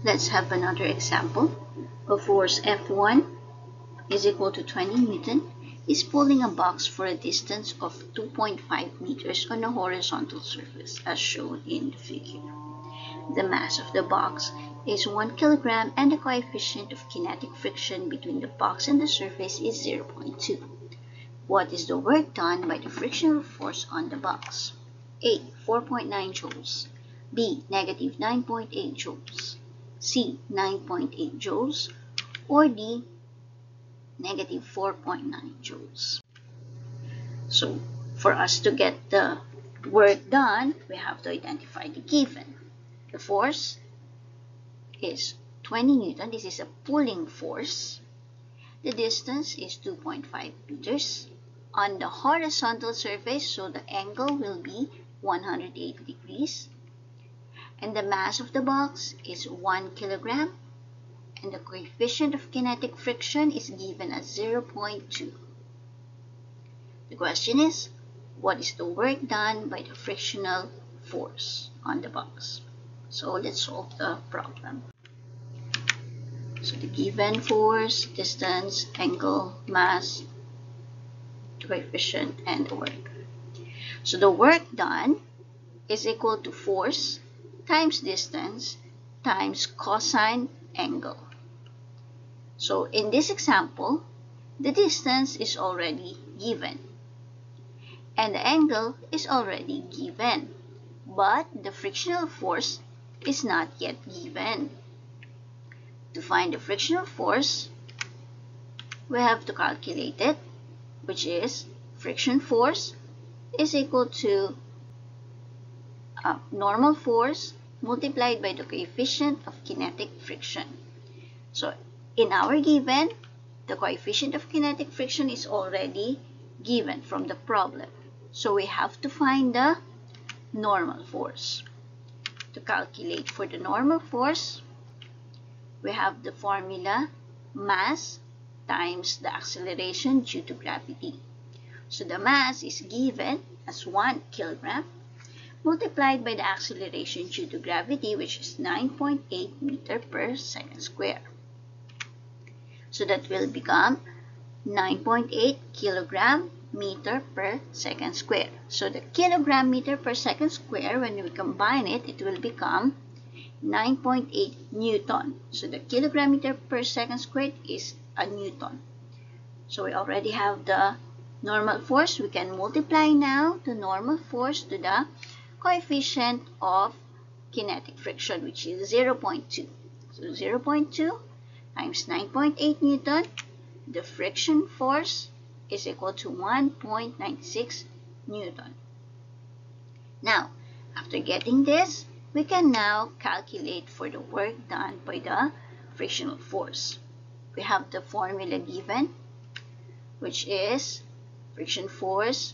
Let's have another example. A force F1 is equal to 20 Newton is pulling a box for a distance of 2.5 meters on a horizontal surface as shown in the figure. The mass of the box is 1 kilogram and the coefficient of kinetic friction between the box and the surface is 0.2. What is the work done by the frictional force on the box? A. 4.9 joules. B. Negative 9.8 joules. C. 9.8 joules. Or D. Negative 4.9 joules. So, for us to get the work done, we have to identify the given. The force is 20 Newton. This is a pulling force. The distance is 2.5 meters. On the horizontal surface, so the angle will be 180 degrees. And the mass of the box is 1 kilogram. And the coefficient of kinetic friction is given as 0.2. The question is, what is the work done by the frictional force on the box? So let's solve the problem. So the given force, distance, angle, mass, coefficient, and the work. So the work done is equal to force times distance times cosine angle. So in this example, the distance is already given and the angle is already given, but the frictional force is not yet given. To find the frictional force, we have to calculate it, which is friction force is equal to normal force multiplied by the coefficient of kinetic friction. So in our given, the coefficient of kinetic friction is already given from the problem. So we have to find the normal force. To calculate for the normal force, we have the formula mass times the acceleration due to gravity. So the mass is given as 1 kilogram multiplied by the acceleration due to gravity, which is 9.8 meter per second square. So that will become 9.8 kilogram meter per second square. So the kilogram meter per second square, when we combine it, it will become 9.8 Newton. So the kilogram meter per second squared is a Newton. So we already have the normal force. We can multiply now the normal force to the coefficient of kinetic friction, which is 0.2. So 0.2 times 9.8 Newton, the friction force is equal to 1.96 Newton. Now, after getting this, we can now calculate for the work done by the frictional force. We have the formula given, which is friction force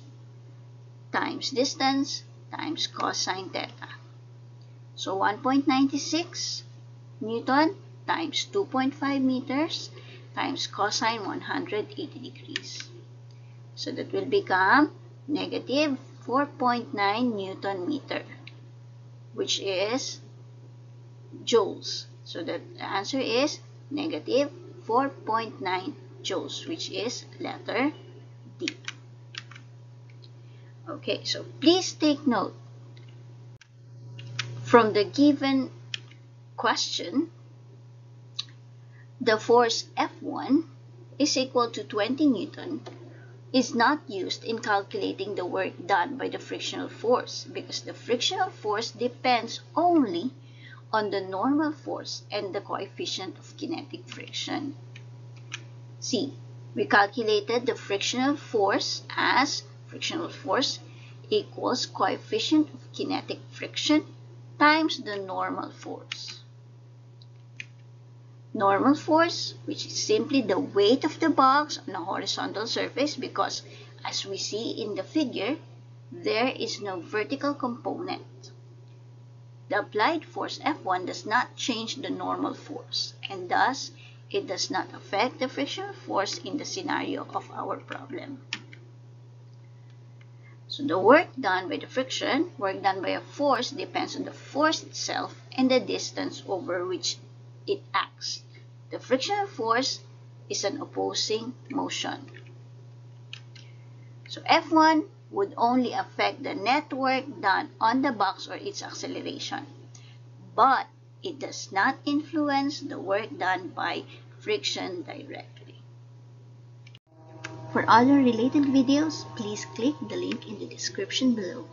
times distance times cosine theta. So 1.96 Newton times 2.5 meters times cosine 180 degrees. So that will become negative 4.9 Newton meter, which is joules. So the answer is negative 4.9 joules, which is letter D. Okay, so please take note. From the given question, the force F1 is equal to 20 Newton is not used in calculating the work done by the frictional force because the frictional force depends only on the normal force and the coefficient of kinetic friction. C. We calculated the frictional force as frictional force equals coefficient of kinetic friction times the normal force. Normal force, which is simply the weight of the box on a horizontal surface, because as we see in the figure, there is no vertical component. The applied force F1 does not change the normal force, and thus it does not affect the frictional force in the scenario of our problem. So the work done by the friction, work done by a force, depends on the force itself and the distance over which it acts. The frictional force is an opposing motion. So F1 would only affect the net work done on the box or its acceleration, but it does not influence the work done by friction directly. For other related videos, please click the link in the description below.